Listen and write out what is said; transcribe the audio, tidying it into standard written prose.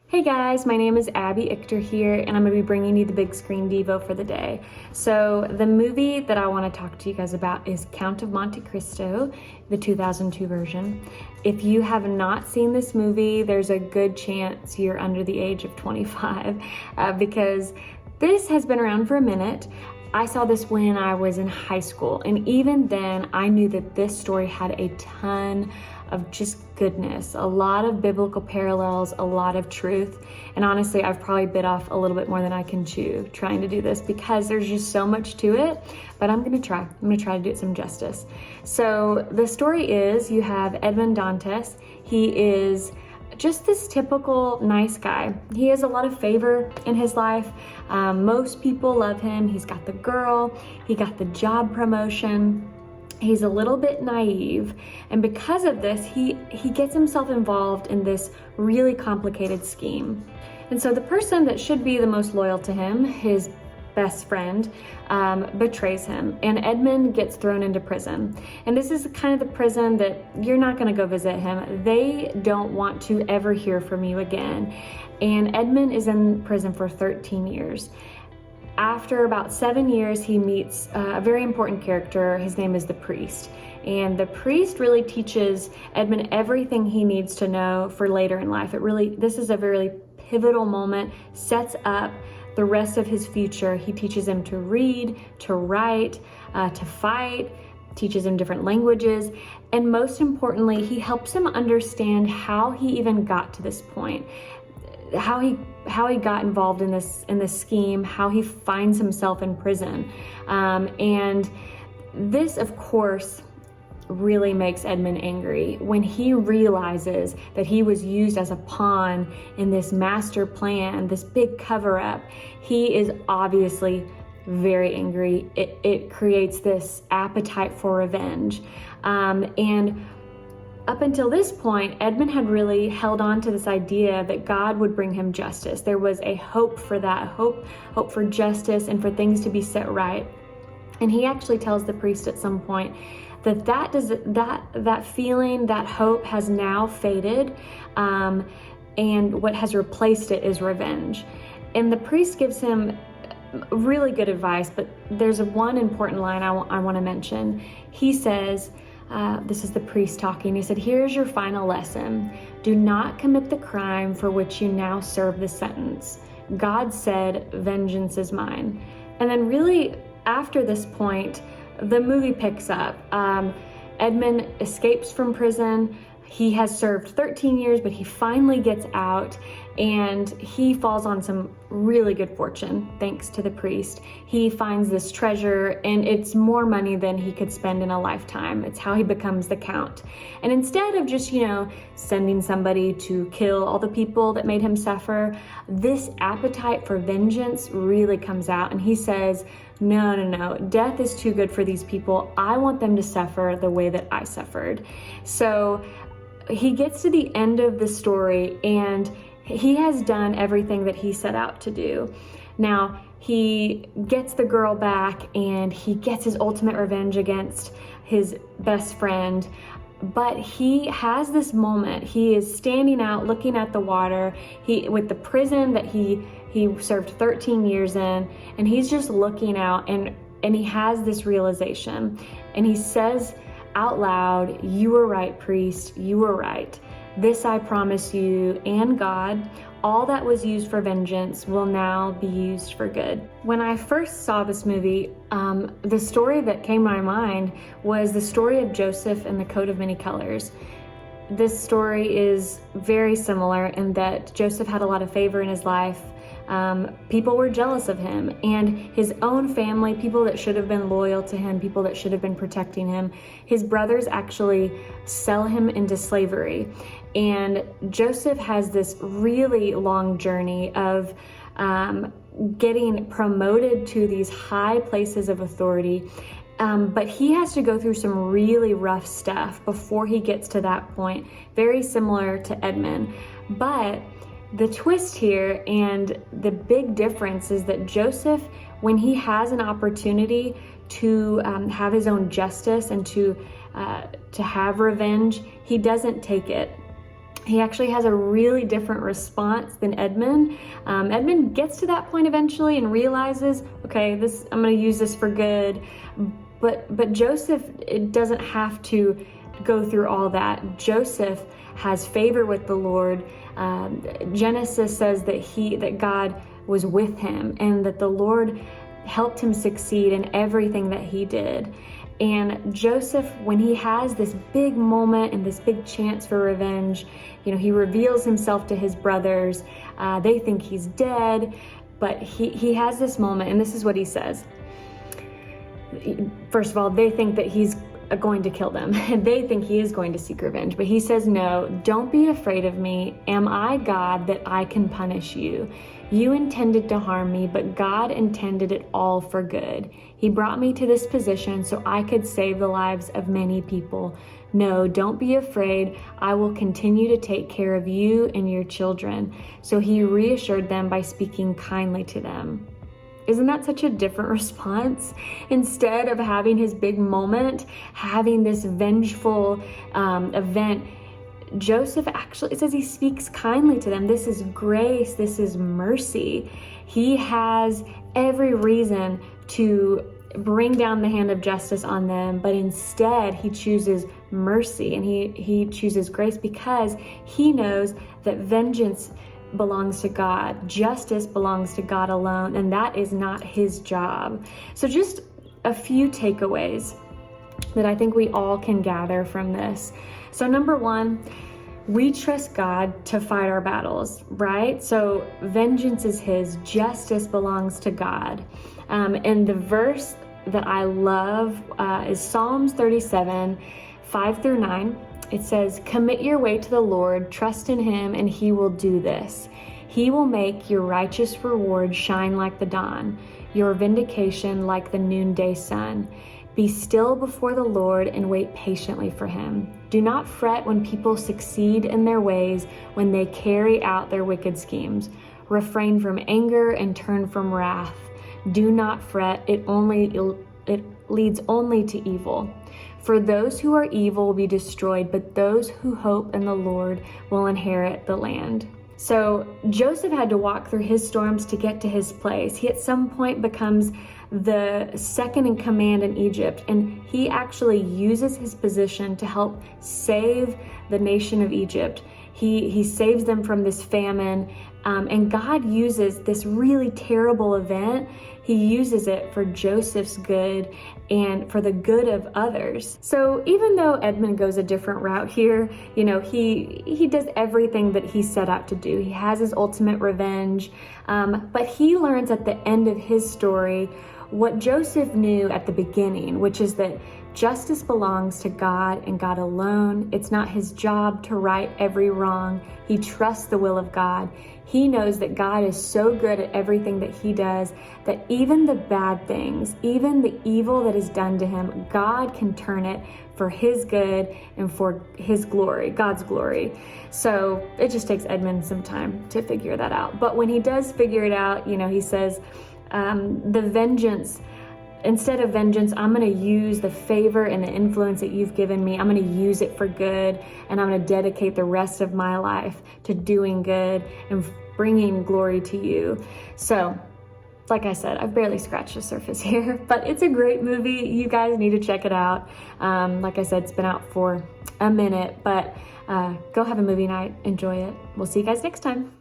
Hey guys, my name is Abbey Ichter here, and I'm going to be bringing you the big screen Devo for the day. So the movie that I want to talk to you guys about is Count of Monte Cristo, the 2002 version. If you have not seen this movie, there's a good chance you're under the age of 25 because this has been around for a minute. I saw this when I was in high school, and even then I knew that this story had a ton of just goodness, a lot of biblical parallels, a lot of truth. And honestly, I've probably bit off a little bit more than I can chew trying to do this because there's just so much to it, but I'm gonna try to do it some justice. So the story is, you have Edmond Dantes. He is just this typical nice guy. He has a lot of favor in his life. Most people love him. He's got the girl, he got the job promotion. He's a little bit naive, and because of this, he gets himself involved in this really complicated scheme. And so the person that should be the most loyal to him, his best friend, betrays him, and Edmund gets thrown into prison. And this is kind of the prison that you're not going to go visit him. They don't want to ever hear from you again. And Edmund is in prison for 13 years. After about 7 years, he meets a very important character. His name is the priest. And the priest really teaches Edmund everything he needs to know for later in life. This is a very pivotal moment, sets up the rest of his future. He teaches him to read, to write, to fight, teaches him different languages, and most importantly, he helps him understand how he even got to this point. How he got involved in this scheme, how he finds himself in prison. And this, of course, really makes Edmund angry when he realizes that he was used as a pawn in this master plan, this big cover-up. He is obviously very angry. It creates this appetite for revenge. And up until this point, Edmund had really held on to this idea that God would bring him justice. There was a hope for that, hope for justice and for things to be set right. And he actually tells the priest at some point that feeling, that hope has now faded, and what has replaced it is revenge. And the priest gives him really good advice, but there's one important line I want to mention. He says, this is the priest talking. He said, "Here's your final lesson. Do not commit the crime for which you now serve the sentence. God said, 'Vengeance is mine.'" And then really after this point, the movie picks up. Edmund escapes from prison. He has served 13 years, but he finally gets out, and he falls on some really good fortune thanks to the priest. He finds this treasure, and it's more money than he could spend in a lifetime. It's how he becomes the count. And instead of just, sending somebody to kill all the people that made him suffer, this appetite for vengeance really comes out, and he says, no, death is too good for these people. I want them to suffer the way that I suffered. So he gets to the end of the story, and he has done everything that he set out to do. Now, he gets the girl back, and he gets his ultimate revenge against his best friend. But he has this moment. He is standing out, looking at the water, with the prison that he served 13 years in, and he's just looking out, and he has this realization, and he says out loud, "You were right, priest, you were right. This I promise you and God, all that was used for vengeance will now be used for good." When I first saw this movie, the story that came to my mind was the story of Joseph and the coat of many colors. This story is very similar in that Joseph had a lot of favor in his life. People were jealous of him, and his own family, people that should have been loyal to him, people that should have been protecting him, his brothers actually sell him into slavery. And Joseph has this really long journey of getting promoted to these high places of authority. But he has to go through some really rough stuff before he gets to that point, very similar to Edmund. But the twist here and the big difference is that Joseph, when he has an opportunity to have his own justice and to have revenge, he doesn't take it. he actually has a really different response than Edmund. Edmund gets to that point eventually and realizes, okay, I'm going to use this for good. But Joseph, it doesn't have to go through all that. Joseph has favor with the Lord. Genesis says that God was with him and that the Lord helped him succeed in everything that he did. And Joseph, when he has this big moment and this big chance for revenge, he reveals himself to his brothers. They think he's dead, but he has this moment, and this is what he says. First of all, they think that he's going to kill them. They think he is going to seek revenge, but he says, no, don't be afraid of me. Am I God that I can punish you? You intended to harm me, but God intended it all for good. He brought me to this position so I could save the lives of many people. No, don't be afraid. I will continue to take care of you and your children. So he reassured them by speaking kindly to them. Isn't that such a different response? Instead of having his big moment, having this vengeful event, Joseph actually, it says he speaks kindly to them. This is grace. This is mercy. He has every reason to bring down the hand of justice on them, but instead he chooses mercy and he chooses grace because he knows that vengeance belongs to God. Justice belongs to God alone, and that is not his job. So just a few takeaways that I think we all can gather from this. So number one, we trust God to fight our battles, right? So vengeance is his, justice belongs to God. And the verse that I love is Psalms 37, 5-9. It says, commit your way to the Lord, trust in him, and he will do this. He will make your righteous reward shine like the dawn, your vindication like the noonday sun. Be still before the Lord and wait patiently for him. Do not fret when people succeed in their ways, when they carry out their wicked schemes. Refrain from anger and turn from wrath. Do not fret, it leads only to evil. For those who are evil will be destroyed, but those who hope in the Lord will inherit the land. So Joseph had to walk through his storms to get to his place. He at some point becomes the second in command in Egypt, and he actually uses his position to help save the nation of Egypt. He saves them from this famine, and God uses this really terrible event. He uses it for Joseph's good and for the good of others. So even though Edmund goes a different route here, he does everything that he set out to do. He has his ultimate revenge, but he learns at the end of his story what Joseph knew at the beginning, which is that justice belongs to God and God alone. It's not his job to right every wrong. He trusts the will of God. He knows that God is so good at everything that he does that even the bad things, even the evil that is done to him, God can turn it for his good and for his glory, God's glory. So it just takes Edmund some time to figure that out. But when he does figure it out, he says, instead of vengeance, I'm going to use the favor and the influence that you've given me. I'm going to use it for good, and I'm going to dedicate the rest of my life to doing good and bringing glory to you. So, like I said, I've barely scratched the surface here, but it's a great movie. You guys need to check it out. Like I said, it's been out for a minute, but go have a movie night. Enjoy it. We'll see you guys next time.